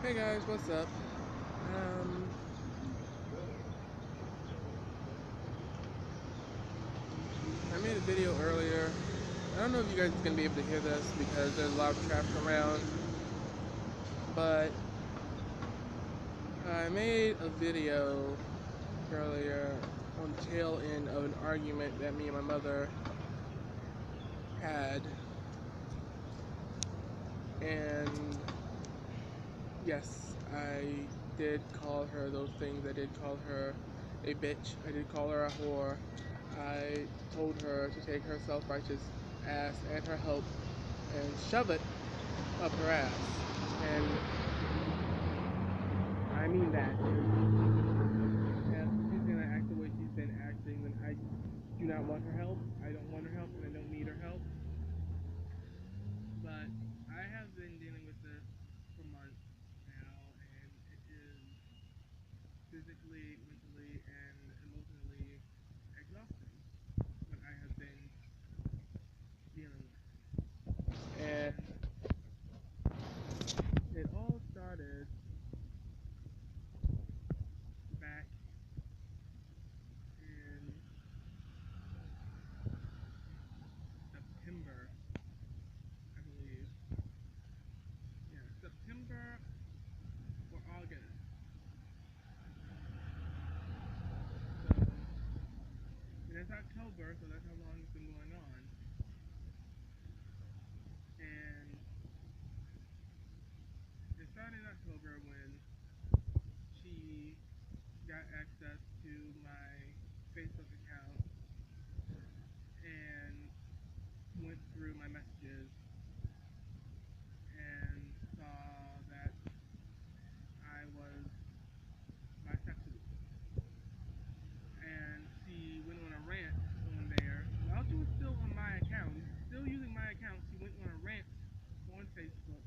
Hey guys, what's up? I made a video earlier. I don't know if you guys are going to be able to hear this because there's a lot of traffic around, but I made a video earlier on the tail end of an argument that me and my mother had. And yes, I did call her those things. I did call her a bitch. I did call her a whore. I told her to take her self-righteous ass and her help and shove it up her ass. And I mean that. If she's gonna act the way she's been acting, then I do not want her help. I don't want her help and I don't need her help. But I have been dealing with this for months now, and it is physically, mentally, and emotionally exhausting what I have been dealing with. And it all started back in September, I believe. Yeah, September or August. So, and it's October, so that's how long it's been going on. And it started in October when she got access to my Facebook account and went through my messages and saw that I was bisexual. And she went on a rant on there. While she was still on my account, still using my account, she went on a rant on Facebook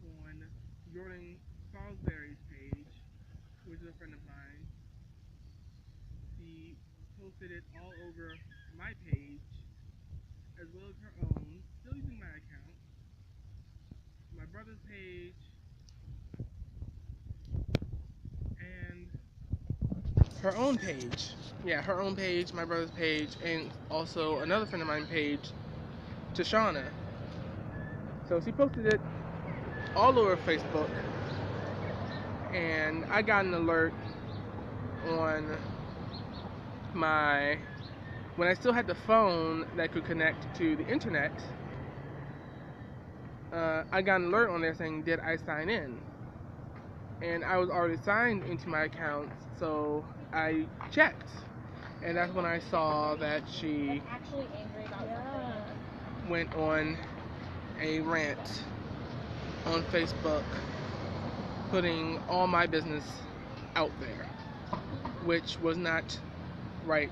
on Jordan Salisbury's page, which is a friend of mine. She posted it all over my page, as well as her own, still using my account, my brother's page, and her own page. Yeah, her own page, my brother's page, and also another friend of mine page, Tashana. So she posted it all over Facebook, and I got an alert on my, when I still had the phone that could connect to the internet, I got an alert on there saying, did I sign in? And I was already signed into my account, so I checked. And that's when I saw that she went on a rant on Facebook, putting all my business out there, which was not right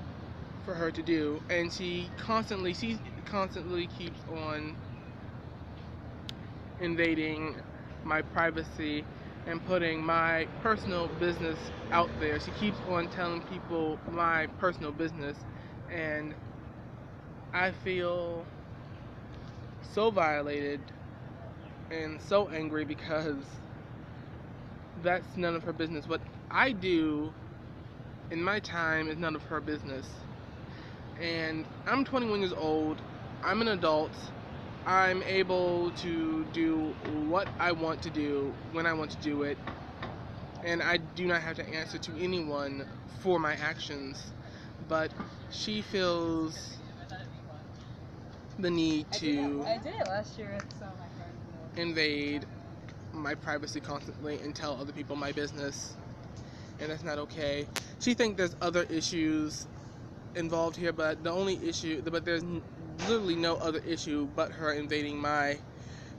for her to do. And she constantly keeps on invading my privacy and putting my personal business out there. She keeps on telling people my personal business, and I feel so violated and so angry because that's none of her business. What I do in my time is none of her business. And I'm 21 years old. I'm an adult. I'm able to do what I want to do when I want to do it, and I do not have to answer to anyone for my actions. But she feels the need to invade my privacy constantly and tell other people my business, and that's not okay. She thinks there's other issues involved here, but there's literally no other issue but her invading my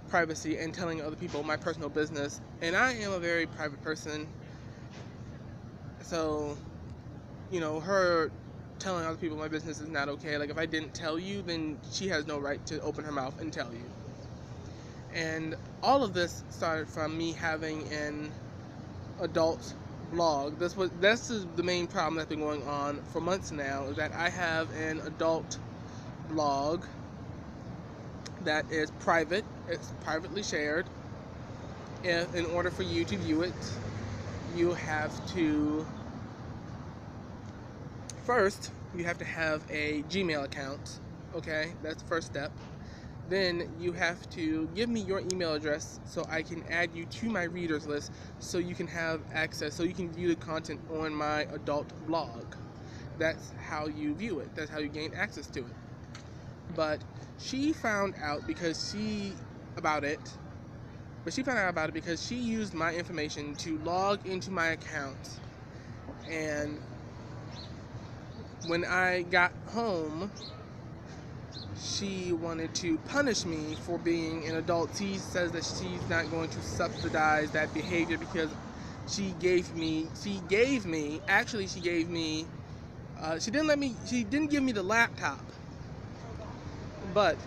privacy and telling other people my personal business. And I am a very private person, so her telling other people my business is not okay. Like, if I didn't tell you, then she has no right to open her mouth and tell you. And all of this started from me having an adult blog. This is the main problem that's been going on for months now, is that I have an adult blog that is private. It's privately shared, in order for you to view it, you have to first you have to have a Gmail account. Okay, that's the first step. Then you have to give me your email address so I can add you to my readers list so you can have access, so you can view the content on my adult blog. That's how you view it. That's how you gain access to it. But she found out because she found out about it because she used my information to log into my account. And when I got home, she wanted to punish me for being an adult. She says that she's not going to subsidize that behavior because she didn't give me the laptop, but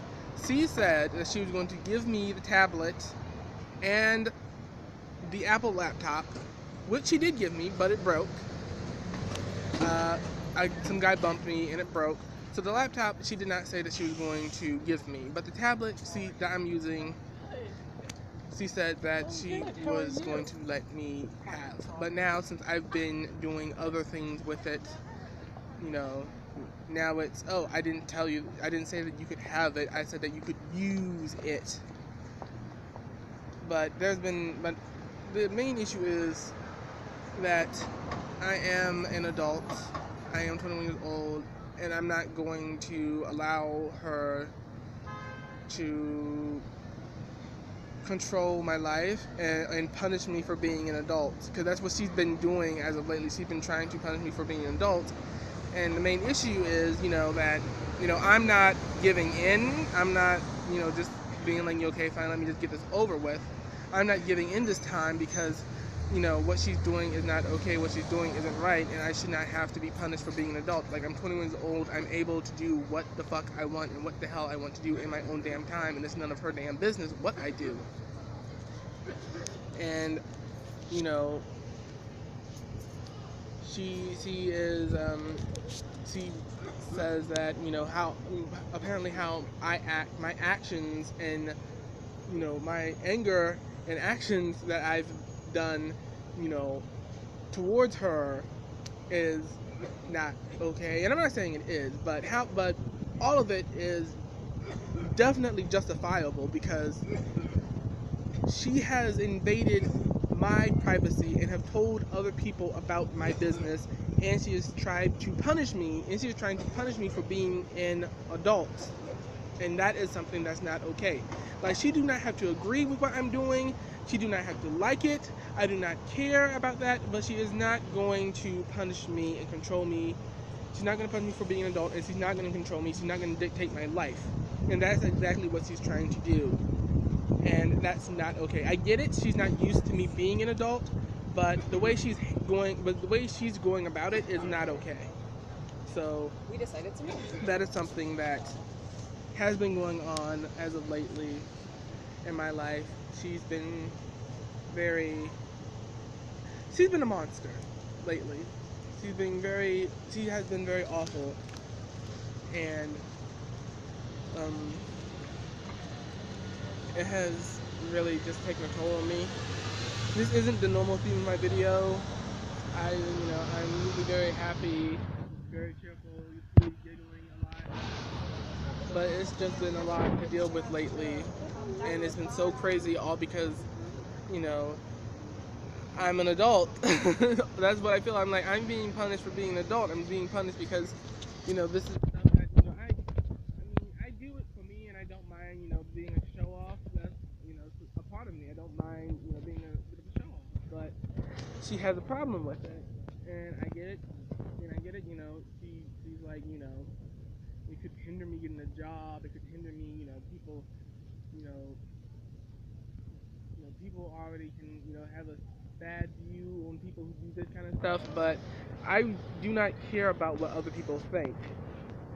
she said that she was going to give me the tablet and the Apple laptop, which she did give me, but it broke. Some guy bumped me and it broke. So the laptop, she did not say that she was going to give me, but the tablet that I'm using, she said that she was going to let me have. But now, since I've been doing other things with it, now it's, oh, I didn't say that you could have it, I said that you could use it. But the main issue is that I am an adult, I am 21 years old, and I'm not going to allow her to control my life and punish me for being an adult, because that's what she's been doing as of lately. She's been trying to punish me for being an adult, and the main issue is, that, I'm not giving in. I'm not, just being like, okay, fine, let me just get this over with. I'm not giving in this time because, what she's doing is not okay, what she's doing isn't right, and I should not have to be punished for being an adult. Like, I'm 21 years old, I'm able to do what the fuck I want and what the hell I want to do in my own damn time, and it's none of her damn business what I do. And, she says that, how I act, my actions, and, my anger and actions that I've done, towards her is not okay. And I'm not saying it is, but all of it is definitely justifiable because she has invaded my privacy and have told other people about my business, and she has tried to punish me, for being an adult. And that is something that's not okay. Like, she do not have to agree with what I'm doing. She do not have to like it. I do not care about that, but she is not going to punish me and control me. She's not going to punish me for being an adult, and she's not going to control me. She's not going to dictate my life. And that's exactly what she's trying to do. And that's not okay. I get it. She's not used to me being an adult, but the way she's going about it is not okay. So we decided to move. That is something that has been going on as of lately in my life. She's been a monster lately. She has been very awful, and it has really just taken a toll on me. This isn't the normal theme of my video. I'm usually very happy, very cheerful, usually giggling a lot. But it's just been a lot to deal with lately, and it's been so crazy, all because, I'm an adult. That's what I feel. I'm like, I'm being punished for being an adult. I'm being punished because, this is stuff that, I do it for me, and I don't mind, being a show-off. That's, a part of me. I don't mind, being a bit of a show-off. But she has a problem with it, and I get it. She's like, it could hinder me getting a job. It could hinder me, people, people already can, have a bad view on people who do this kind of stuff, but I do not care about what other people think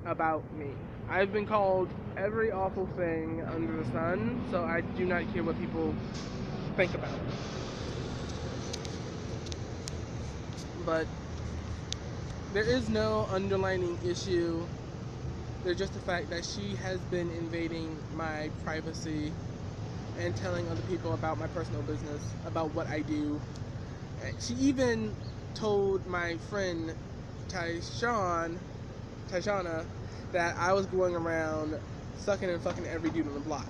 about me. I've been called every awful thing under the sun, so I do not care what people think about it. But there is no underlying issue. There's just the fact that she has been invading my privacy and telling other people about my personal business, about what I do. She even told my friend Tyshauna that I was going around sucking and fucking every dude on the block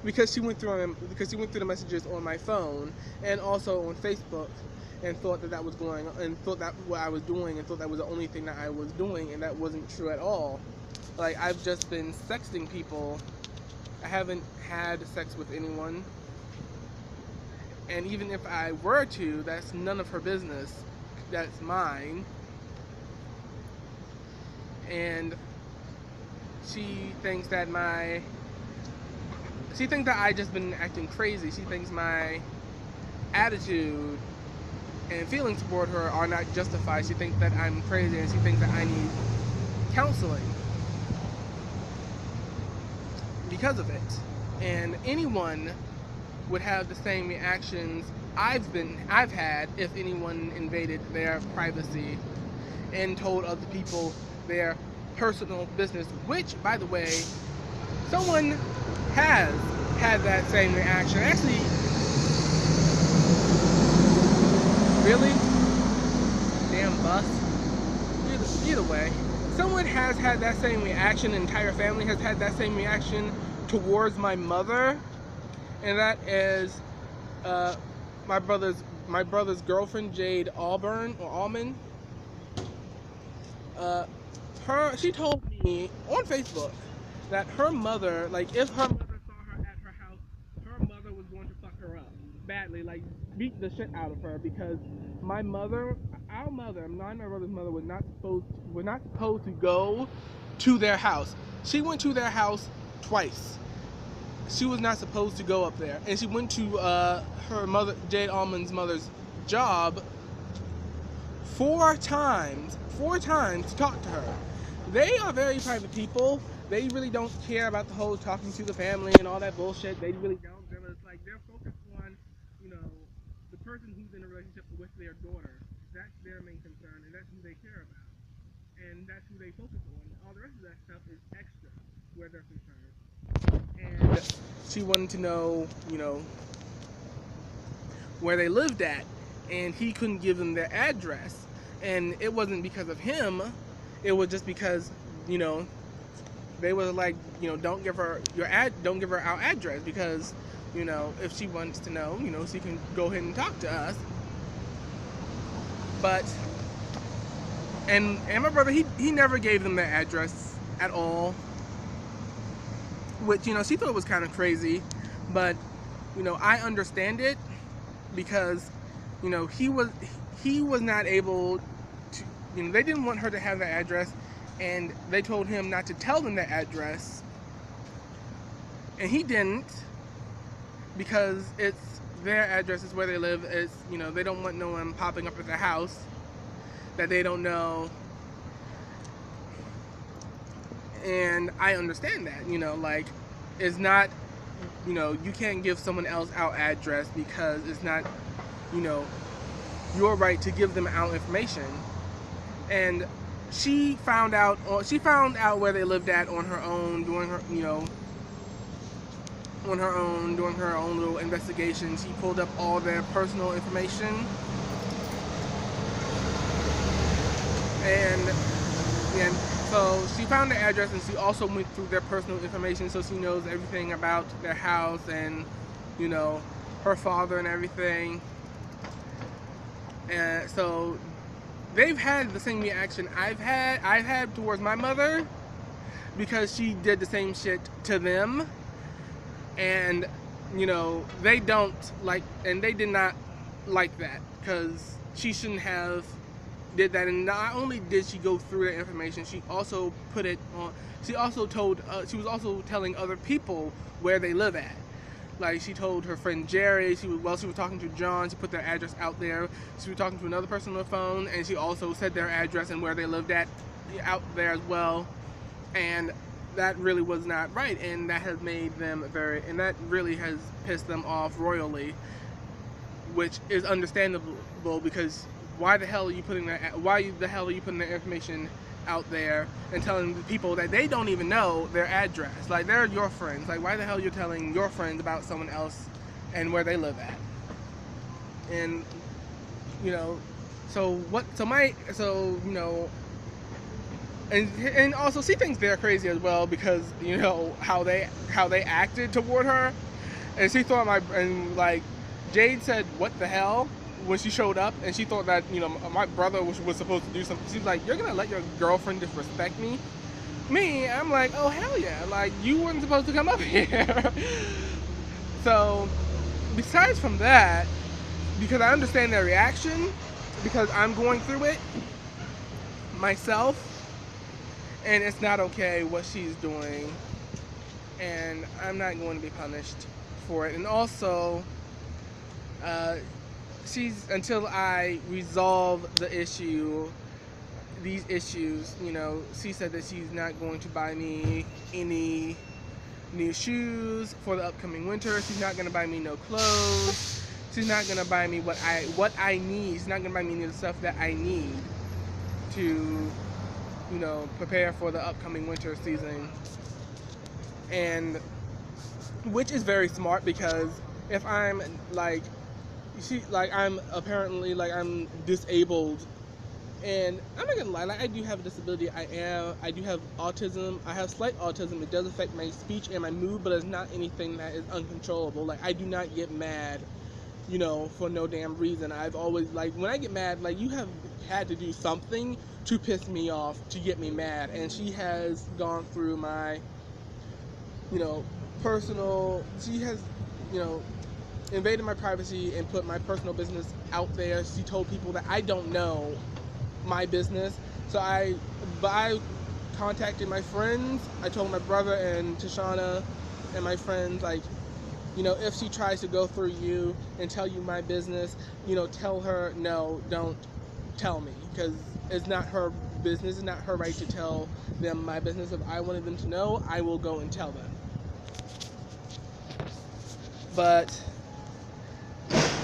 because she went through the messages on my phone and also on Facebook, and thought that was going on, and thought that what I was doing, and thought that was the only thing that I was doing, and that wasn't true at all. Like, I've just been sexting people. I haven't had sex with anyone, and even if I were to, that's none of her business. That's mine. And she thinks that I just been acting crazy. She thinks my attitude and feelings toward her are not justified. She thinks that I'm crazy, and she thinks that I need counseling because of it. And anyone would have the same reactions I've had if anyone invaded their privacy and told other people their personal business, which, by the way, someone has had that same reaction. Actually, really? Damn bus. Either way, someone has had that same reaction. The entire family has had that same reaction towards my mother, and that is my brother's girlfriend, Jade Almond. She told me on Facebook that her mother, like, if her mother saw her at her house, her mother was going to fuck her up badly, like beat the shit out of her, because my brother's mother was not supposed to go to their house. She went to their house twice. She was not supposed to go up there, and she went to her mother, Jade Almond's mother's job, 4 times to talk to her. They are very private people. They really don't care about the whole talking to the family and all that bullshit. They really don't. It's like they're focused on, the person who's in a relationship with their daughter. That's their main concern, and that's who they care about, and that's who they focus on. All the rest of that stuff is extra where they're concerned. And she wanted to know, where they lived at, and he couldn't give them their address. And it wasn't because of him, it was just because, they were like, don't give her our address, because, if she wants to know, she can go ahead and talk to us. But, and my brother, he never gave them their address at all, which, she thought was kind of crazy, but, I understand it, because, he was not able to, they didn't want her to have their address, and they told him not to tell them their address, and he didn't, because it's their address, is where they live. It's, they don't want no one popping up at their house that they don't know. And I understand that, like, it's not, you can't give someone else our address, because it's not, your right to give them our information. And she found out where they lived at on her own, doing her own little investigation. She pulled up all their personal information, and so she found their address, and she also went through their personal information, so she knows everything about their house and, her father and everything. And so they've had the same reaction I've had towards my mother, because she did the same shit to them. And, they don't like, and they did not like that, because she shouldn't have did that. And not only did she go through the information, she also put it on, she was also telling other people where they live at. Like, she told her friend Jerry, she was talking to John, she put their address out there. She was talking to another person on the phone, and she also said their address and where they lived at out there as well. And that really was not right, and that has made them and that really has pissed them off royally, which is understandable, because why the hell are you putting their information out there and telling people that they don't even know their address. Like, they're your friends. Like, why the hell you're telling your friends about someone else and where they live at? And you know, and also she thinks they're crazy as well, because you know how they acted toward her, and she thought like Jade said what the hell when she showed up, and she thought that, you know, my brother was supposed to do something. She's like, you're gonna let your girlfriend disrespect me? I'm like, oh hell yeah, like you weren't supposed to come up here. So besides from that, because I understand their reaction, because I'm going through it myself, and it's not okay what she's doing, and I'm not going to be punished for it. And also, until I resolve these issues, you know, she said that she's not going to buy me any new shoes for the upcoming winter. She's not going to buy me no clothes. She's not going to buy me what I need. She's not going to buy me any of the stuff that I need to, you know, prepare for the upcoming winter season. And which is very smart, because if I'm like, I'm apparently, like, I'm disabled, and I'm not gonna lie, like, I do have a disability. I do have autism. I have slight autism. It does affect my speech and my mood, but it's not anything that is uncontrollable. Like, I do not get mad, you know, for no damn reason. I've always, like, when I get mad, like, you have had to do something to piss me off to get me mad, and she has gone through my, you know, she has, you know, invaded my privacy and put my personal business out there. She told people that I don't know my business. So I contacted my friends. I told my brother and Tashana and my friends, like, you know, if she tries to go through you and tell you my business, you know, tell her, no, don't tell me, because it's not her business. It's not her right to tell them my business. If I wanted them to know, I will go and tell them. But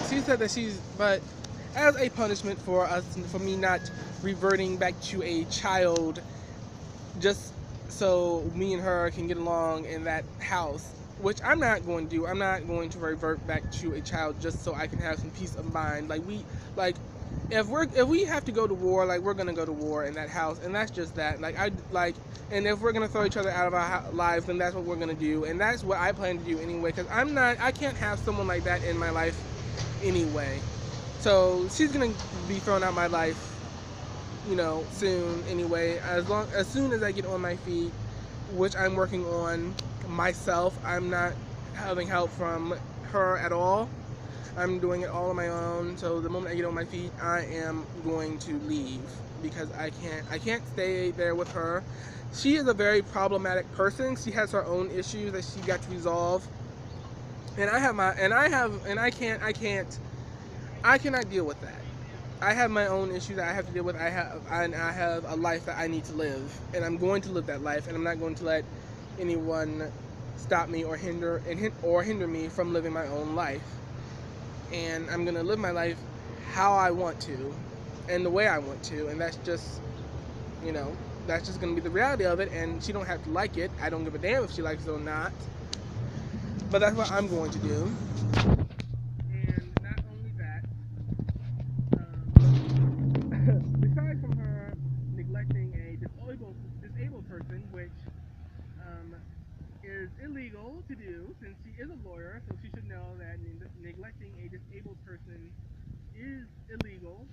she said that but as a punishment for me not reverting back to a child, just so me and her can get along in that house, which I'm not going to do. I'm not going to revert back to a child just so I can have some peace of mind. If we have to go to war, like, we're gonna go to war in that house, and that's just that. And if we're gonna throw each other out of our lives, then that's what we're gonna do, and that's what I plan to do anyway. Because I can't have someone like that in my life anyway. So she's gonna be thrown out of my life, you know, soon anyway. As soon as I get on my feet, which I'm working on myself. I'm not having help from her at all. I'm doing it all on my own. So the moment I get on my feet, I am going to leave, because I can't stay there with her. She is a very problematic person. She has her own issues that she got to resolve, and I cannot deal with that. I have my own issues that I have to deal with. I have a life that I need to live, and I'm going to live that life, and I'm not going to let anyone stop me or hinder me from living my own life. And I'm gonna live my life how I want to, and the way I want to, and that's just, you know, that's just gonna be the reality of it. And she don't have to like it. I don't give a damn if she likes it or not. But that's what I'm going to do. And not only that, besides from her neglecting a disabled person, which is illegal to do, since she is a lawyer, so she should know that neglecting a disabled person is illegal,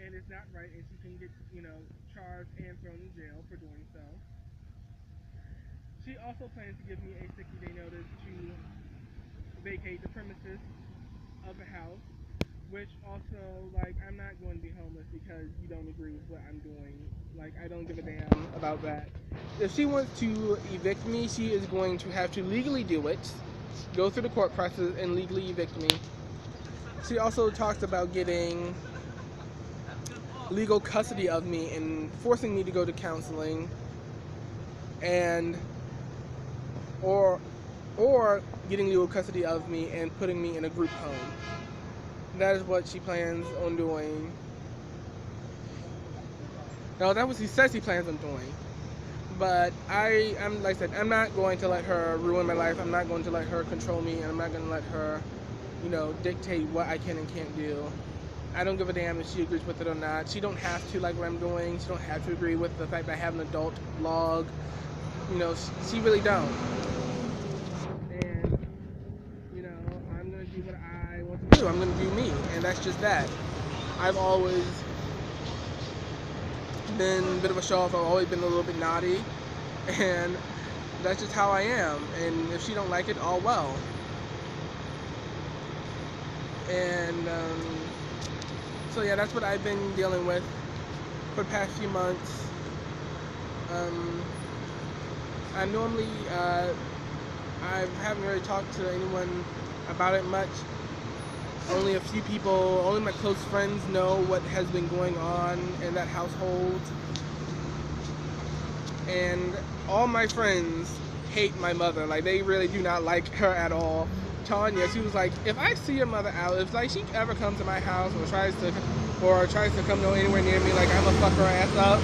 and it's not right, and she can get, you know, charged and thrown in jail for doing so. She also plans to give me a 60-day notice to vacate the premises of the house, which also, like, I'm not going to be homeless because you don't agree with what I'm doing. Like, I don't give a damn about that. If she wants to evict me, she is going to have to legally do it, go through the court process and legally evict me. She also talks about getting legal custody of me and forcing me to go to counseling, and or getting legal custody of me and putting me in a group home. That is what she plans on doing. Well, that was he says he plans on doing. But I'm like I said, I'm not going to let her ruin my life. I'm not going to let her control me, and I'm not going to let her, dictate what I can and can't do. I don't give a damn if she agrees with it or not. She don't have to like what I'm doing. She don't have to agree with the fact that I have an adult blog. She really don't. And I'm gonna do what I want to do. I'm gonna do me, and that's just that. I've always been a bit of a show-off. I've always been a little bit naughty, and that's just how I am. And if she don't like it, all well. And so yeah, that's what I've been dealing with for the past few months. I normally I haven't really talked to anyone about it much. Only a few people, only my close friends know what has been going on in that household. And all my friends hate my mother. Like, they really do not like her at all. Tanya, she was like, if I see your mother out, if like she ever comes to my house or tries to come anywhere near me, like I'm gonna fuck her ass up.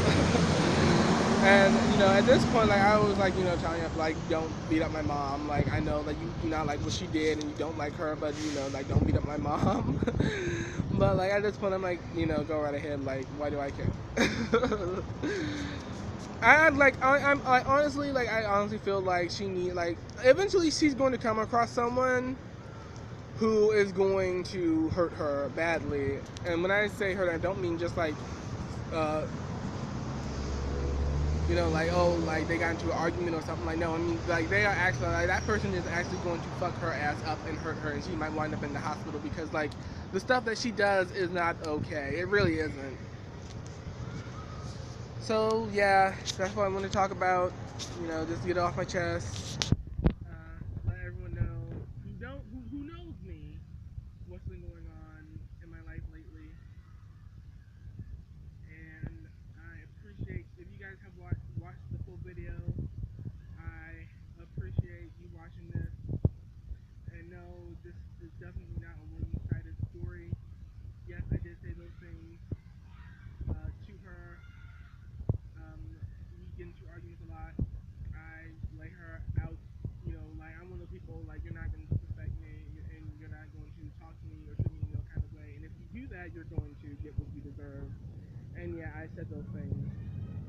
And at this point, like I was like, Tanya, like don't beat up my mom. Like I know that you do not like what she did and you don't like her, but like don't beat up my mom. But like at this point, I'm like, go right ahead. Like why do I care? I honestly feel like eventually she's going to come across someone who is going to hurt her badly. And when I say hurt, I don't mean just like like they got into an argument or something. Like no, I mean like they are actually like that person is actually going to fuck her ass up and hurt her, and she might wind up in the hospital because like the stuff that she does is not okay. It really isn't. So yeah, that's what I want to talk about. Just get it off my chest. Let everyone know who knows me, what's been going on in my life lately. And I appreciate if you guys have watched the full video. I appreciate you watching this. And no, this is definitely not a one-sided story. Yes, I did say those things to her. We get into arguments a lot. I lay her out, like I'm one of those people, like you're not going to disrespect me and you're not going to talk to me or treat me in no kind of way. And if you do that, you're going to get what you deserve. And yeah, I said those things.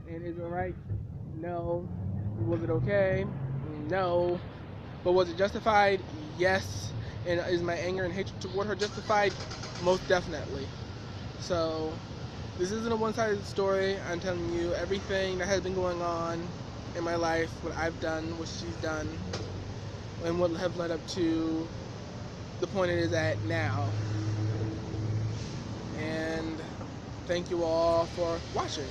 And is it right? No. Was it okay? No. But was it justified? Yes. And is my anger and hatred toward her justified? Most definitely. So this isn't a one-sided story. I'm telling you everything that has been going on in my life, what I've done, what she's done, and what have led up to the point it is at now. And thank you all for watching.